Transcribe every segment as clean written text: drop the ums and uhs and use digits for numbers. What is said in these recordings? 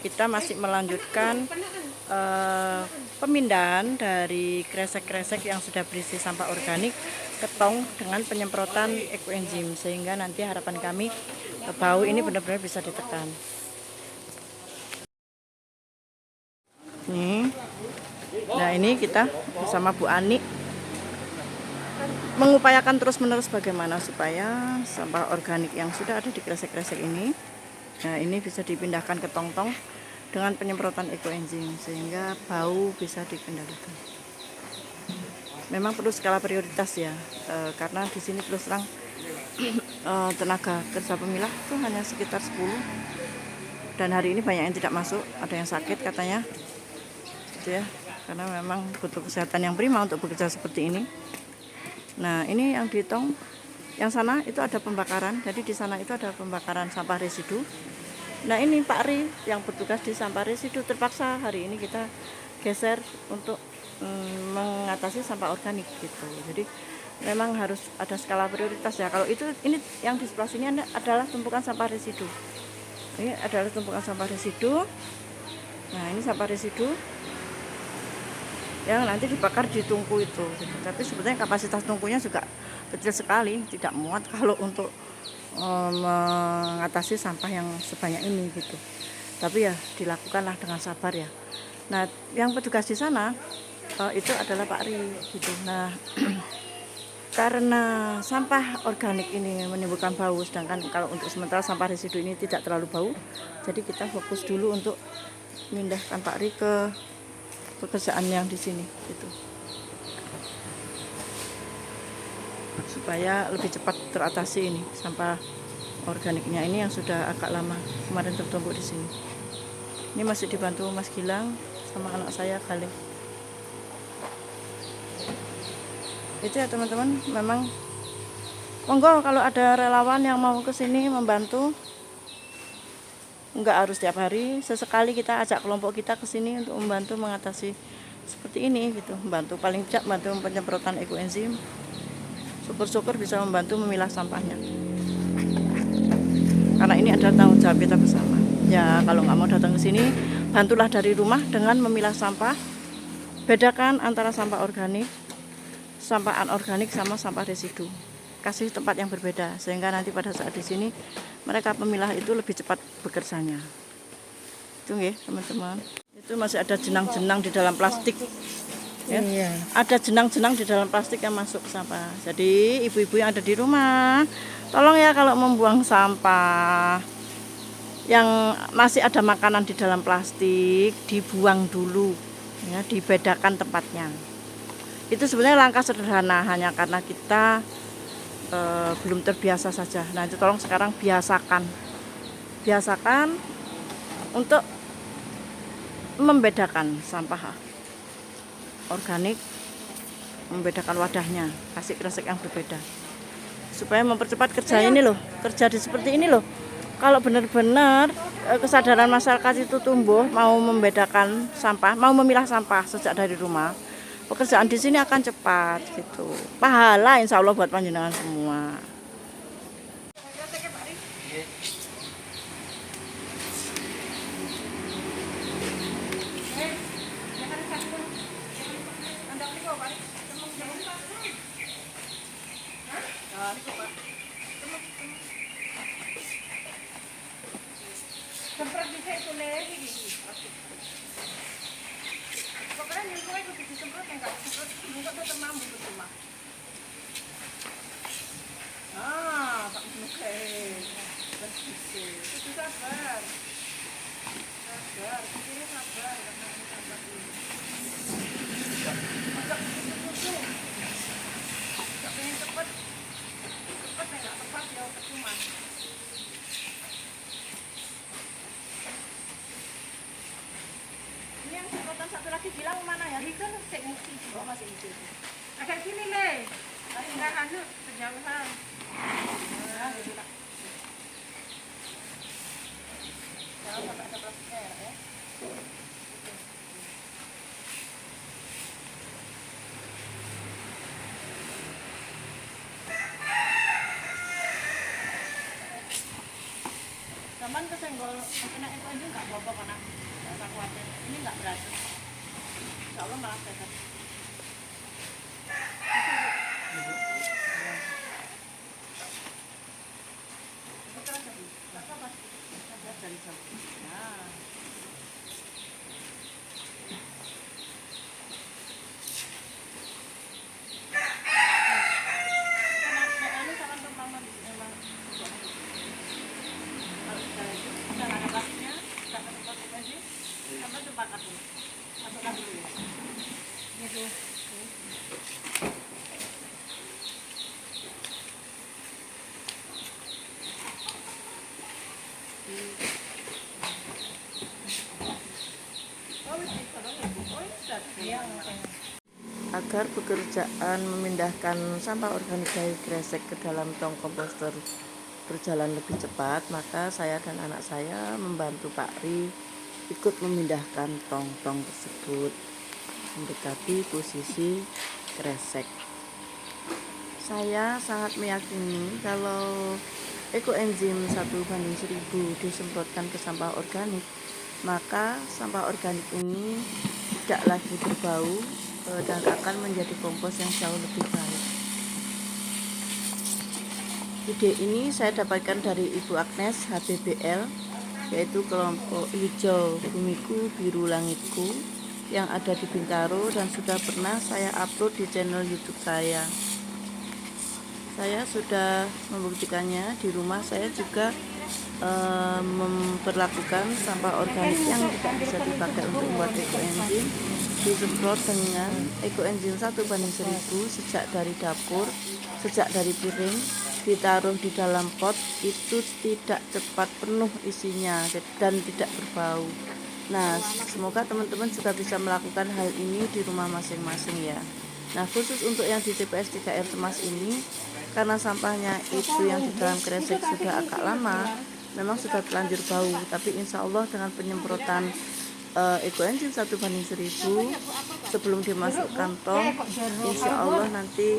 Kita masih melanjutkan pemindahan dari kresek-kresek yang sudah berisi sampah organik ke tong dengan penyemprotan ekoenzim, sehingga nanti harapan kami bau ini benar-benar bisa ditekan. Nih, nah ini kita bersama Bu Ani mengupayakan terus-menerus bagaimana supaya sampah organik yang sudah ada di kresek-kresek ini, nah ini bisa dipindahkan ke tong-tong dengan penyemprotan ekoenzim sehingga bau bisa dikendalikan. Memang perlu skala prioritas ya, karena di sini terus terang tenaga kerja pemilah itu hanya sekitar 10, dan hari ini banyak yang tidak masuk, ada yang sakit katanya, gitu ya, karena memang butuh kesehatan yang prima untuk bekerja seperti ini. Nah ini yang di tong, yang sana itu ada pembakaran, jadi di sana itu ada pembakaran sampah residu. Nah ini Pak Ri yang bertugas di sampah residu, terpaksa hari ini kita geser untuk mengatasi sampah organik gitu. Jadi memang harus ada skala prioritas ya. Kalau itu, ini yang di sebelah sini adalah tumpukan sampah residu. Ini adalah tumpukan sampah residu. Nah ini sampah residu yang nanti dibakar di tungku itu. Tapi sebetulnya kapasitas tungkunya juga kecil sekali, tidak muat kalau untuk mengatasi sampah yang sebanyak ini gitu. Tapi ya dilakukanlah dengan sabar ya. Nah yang petugas di sana itu adalah Pak Ri gitu. Nah karena sampah organik ini menimbulkan bau, sedangkan kalau untuk sementara sampah residu ini tidak terlalu bau, jadi kita fokus dulu untuk memindahkan Pak Ri ke pekerjaan yang di sini gitu, supaya lebih cepat teratasi ini sampah organiknya ini yang sudah agak lama kemarin tertumpuk di sini. Ini masih dibantu Mas Gilang sama anak saya Galih. Itu ya teman-teman, memang monggo kalau ada relawan yang mau ke sini membantu, nggak harus tiap hari, sesekali kita ajak kelompok kita ke sini untuk membantu mengatasi seperti ini gitu, membantu paling tidak membantu penyemprotan ekoenzim. Syukur-syukur bisa membantu memilah sampahnya, karena ini adalah tanggung jawab kita bersama. Ya kalau nggak mau datang ke sini, bantulah dari rumah dengan memilah sampah. Bedakan antara sampah organik, sampah anorganik sama sampah residu. Kasih tempat yang berbeda sehingga nanti pada saat di sini mereka pemilah itu lebih cepat bekerjanya. Itu ya teman-teman. Itu masih ada jenang-jenang di dalam plastik. Ya. Iya. Ada jenang-jenang di dalam plastik yang masuk ke sampah. Jadi ibu-ibu yang ada di rumah, tolong ya kalau membuang sampah yang masih ada makanan di dalam plastik, dibuang dulu ya, dibedakan tempatnya. Itu sebenarnya langkah sederhana, hanya karena kita belum terbiasa saja. Nah itu tolong sekarang biasakan untuk membedakan sampah organik, membedakan wadahnya, kasih kresek yang berbeda, supaya mempercepat kerja ini loh, kerja di seperti ini loh. Kalau benar-benar kesadaran masyarakat itu tumbuh, mau membedakan sampah, mau memilah sampah sejak dari rumah, pekerjaan di sini akan cepat gitu. Pahala insya Allah buat panjenengan semua. Satu lagi bilang mana ya? Itu cek musi. Oh, masih musi. Agak sini, Le. Enggak anu kejauhan. Jangan sampai ada plastiknya ya. Kamu Cuman kesenggol kena itu aja nggak apa-apa karena nggak usah khawatir. Ini nggak berat. Insya Allah malah sehat. Agar pekerjaan memindahkan sampah organik dari kresek ke dalam tong komposter berjalan lebih cepat, maka saya dan anak saya membantu Pak Ri ikut memindahkan tong-tong tersebut mendekati posisi kresek. Saya sangat meyakini kalau ekoenzim 1:1000 disemprotkan ke sampah organik, maka sampah organik ini tidak lagi berbau dan akan menjadi kompos yang jauh lebih baik. Ide ini saya dapatkan dari Ibu Agnes HBBL, yaitu kelompok hijau bumiku biru langitku yang ada di Bintaro dan sudah pernah saya upload di channel YouTube saya. Saya sudah membuktikannya di rumah. Saya juga memperlakukan sampah organik yang tidak bisa dipakai untuk membuat ekoenzim disemprot dengan ekoenzim 1:1000 sejak dari dapur, sejak dari piring ditaruh di dalam pot. Itu tidak cepat penuh isinya dan tidak berbau. Nah, semoga teman-teman juga bisa melakukan hal ini di rumah masing-masing ya. Nah, khusus untuk yang di TPS 3R Cemas ini, karena sampahnya itu yang di dalam kresek sudah agak lama, memang sudah terlanjur bau. Tapi insya Allah dengan penyemprotan ekoenzim 1:1000 sebelum dimasukkan tong, insya Allah nanti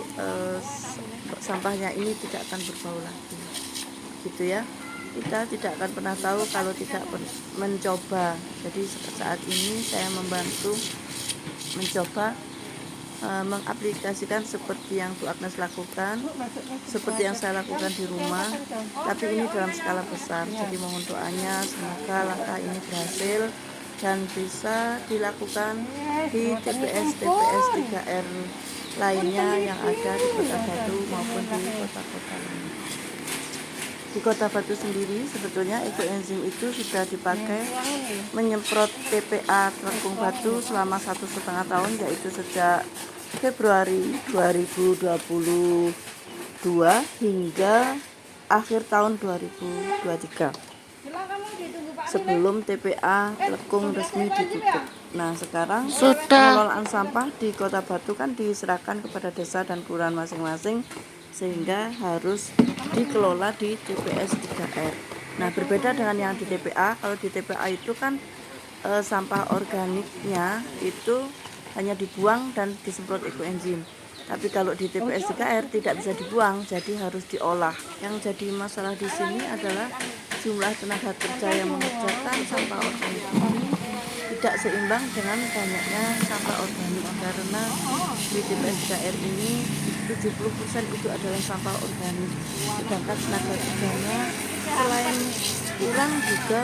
sampahnya ini tidak akan berbau lagi, gitu ya. Kita tidak akan pernah tahu kalau tidak mencoba. Jadi saat ini saya membantu mencoba mengaplikasikan seperti yang Bu Agnes lakukan, seperti yang saya lakukan di rumah, tapi ini dalam skala besar. Jadi mohon doanya semoga langkah ini berhasil dan bisa dilakukan di TPS-TPS 3R lainnya yang ada di Kota Batu maupun di kota-kota lain. Di Kota Batu sendiri sebetulnya ekoenzim itu sudah dipakai menyemprot TPA Telekung Batu selama 1,5 tahun, yaitu sejak Februari 2022 hingga akhir tahun 2023 sebelum TPA Telekung resmi ditutup. Nah, sekarang pengelolaan sampah di Kota Batu kan diserahkan kepada desa dan kelurahan masing-masing, sehingga harus dikelola di TPS 3R. Nah, berbeda dengan yang di TPA. Kalau di TPA itu kan sampah organiknya itu hanya dibuang dan disemprot ekoenzim. Tapi kalau di TPS 3R tidak bisa dibuang, jadi harus diolah. Yang jadi masalah di sini adalah jumlah tenaga kerja yang mengerjakan sampah organik ini tidak seimbang dengan banyaknya sampah organik, karena di TPS 3R ini 70% itu adalah sampah organik, sedangkan tenaga kerjanya selain kurang juga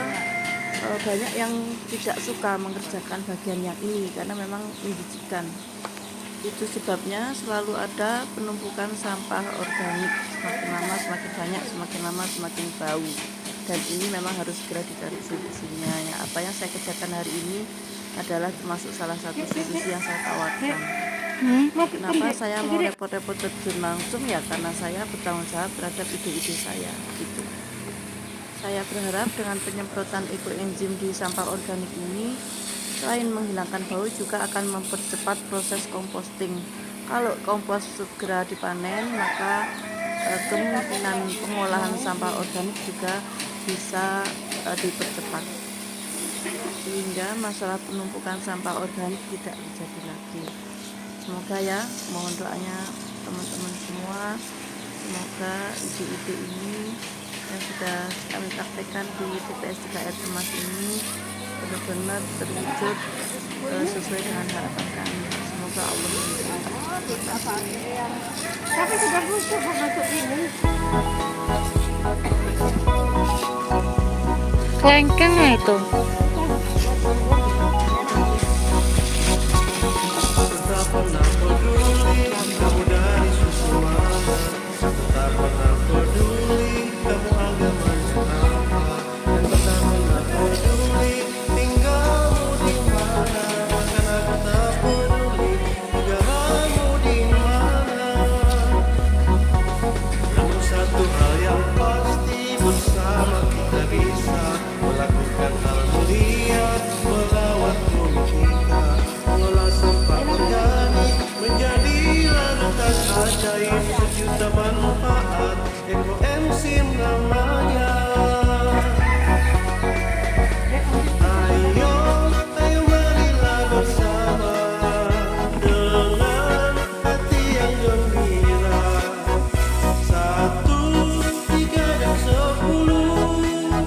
banyak yang tidak suka mengerjakan bagian yang ini karena memang menjijikkan. Itu sebabnya selalu ada penumpukan sampah organik, semakin lama semakin banyak, semakin lama semakin bau, dan ini memang harus segera dicari solusinya. Ya, apa yang saya kerjakan hari ini adalah termasuk salah satu solusi yang saya tawarkan. Kenapa saya mau repot-repot terjun langsung? Ya karena saya bertanggung jawab terhadap ide-ide saya gitu. Saya berharap dengan penyemprotan ekoenzim di sampah organik ini, selain menghilangkan bau, juga akan mempercepat proses composting. Kalau kompos segera dipanen, maka kemungkinan pengolahan sampah organik juga bisa dipercepat, sehingga masalah penumpukan sampah organik tidak terjadi lagi. Semoga ya, mohon doanya teman-teman semua, semoga ide-ide ini yang sudah kami praktekkan di TPS 3R Demak ini benar-benar terwujud sesuai dengan harapan kami. Semoga Allah memberi. Tapi sudah busuk masuk ini. Kelengkeng ya itu. Sejuta manfaat ekoenzim namanya. Ayo, ayo marilah bersama dengan hati yang gembira. 1, 3, dan 10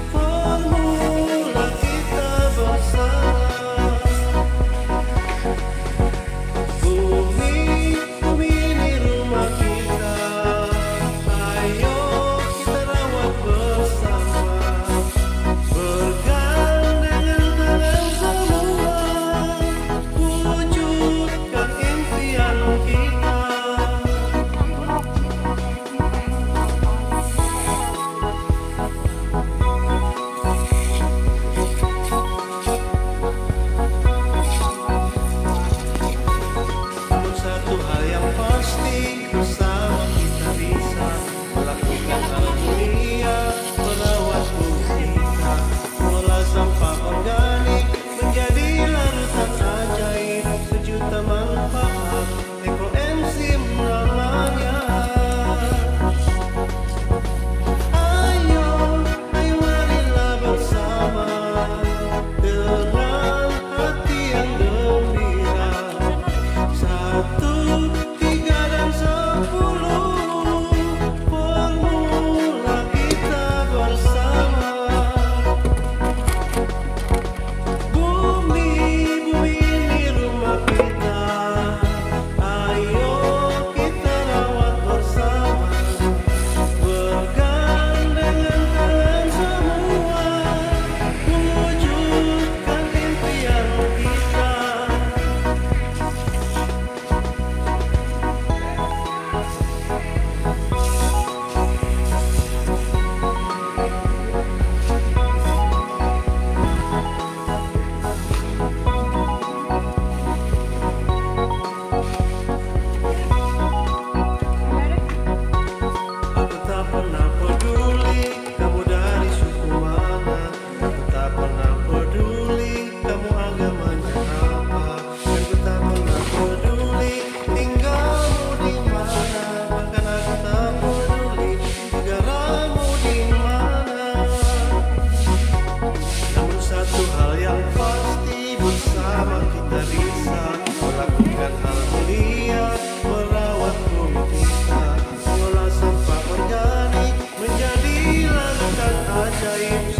formula kita bersama.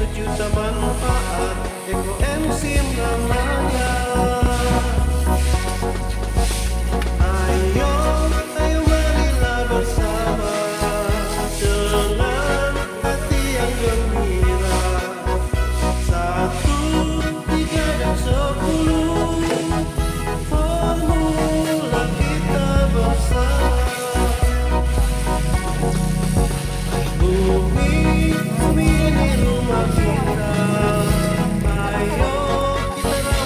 Sejuta manfaat ekoenzim namanya. Ayo, ayo marilah bersama dengan hati yang gembira. 1, 3, dan 10 formula kita bersama. Bumi ini rumah kita. Ayo kita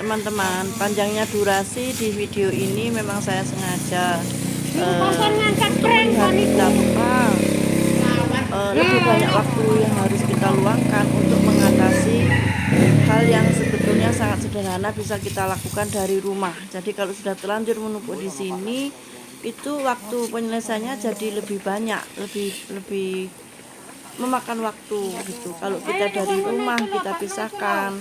teman-teman, panjangnya durasi di video ini memang saya sengaja Pasar ngangkat prank hari paniku. lebih banyak waktu yang harus kita luangkan untuk mengatasi hal yang sebetulnya sangat sederhana bisa kita lakukan dari rumah. Jadi kalau sudah terlanjur menumpuk di sini, itu waktu penyelesaiannya jadi lebih banyak, lebih memakan waktu gitu. Kalau kita dari rumah kita pisahkan,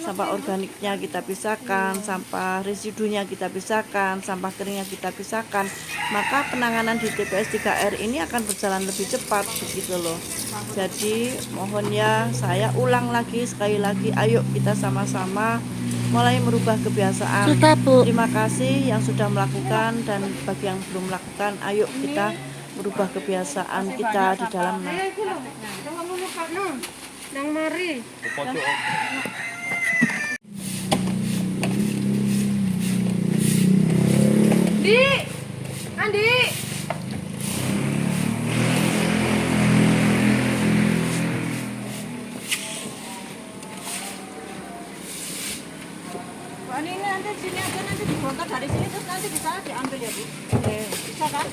sampah organiknya kita pisahkan, sampah residunya kita pisahkan, sampah keringnya kita pisahkan, maka penanganan di TPS 3R ini akan berjalan lebih cepat begitu loh. Jadi mohon ya, saya ulang lagi sekali lagi, ayo kita sama-sama mulai merubah kebiasaan. Sudah, Bu. Terima kasih yang sudah melakukan, dan bagi yang belum melakukan, ayo kita merubah kebiasaan kita di dalam Nang mari. Di, Andi. ini nanti sini aja, nanti dibongkar dari sini terus nanti bisa diambil ya Bu. Bisa kan?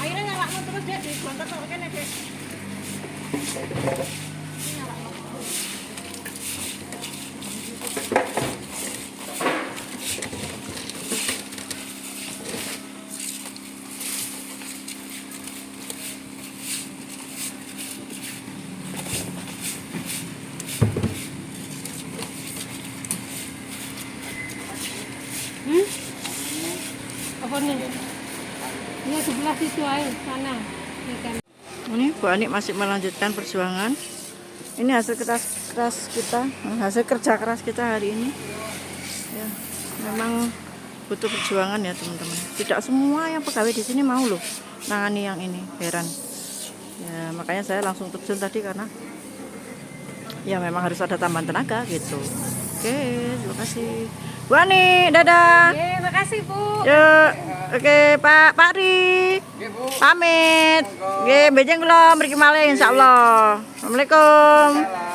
Akhirnya nyalakan terus dia dibongkar terus kan ya Dek? Apa nih? Ini sebelah situ aja, sana. Ya kan. Ini Bu Ani masih melanjutkan perjuangan. Ini hasil keras kita, hasil kerja keras kita hari ini. Ya, memang butuh perjuangan ya teman-teman. Tidak semua yang pegawai di sini mau loh nangani yang ini, heran. Ya makanya saya langsung terjun tadi karena ya memang harus ada tambahan tenaga gitu. Oke, terima kasih. Bu Ani, dadah. Makasih, Bu. Yuk, oke Pak Ri, pamit. Oke, bejeng kula mriki malih insyaallah. Assalamualaikum.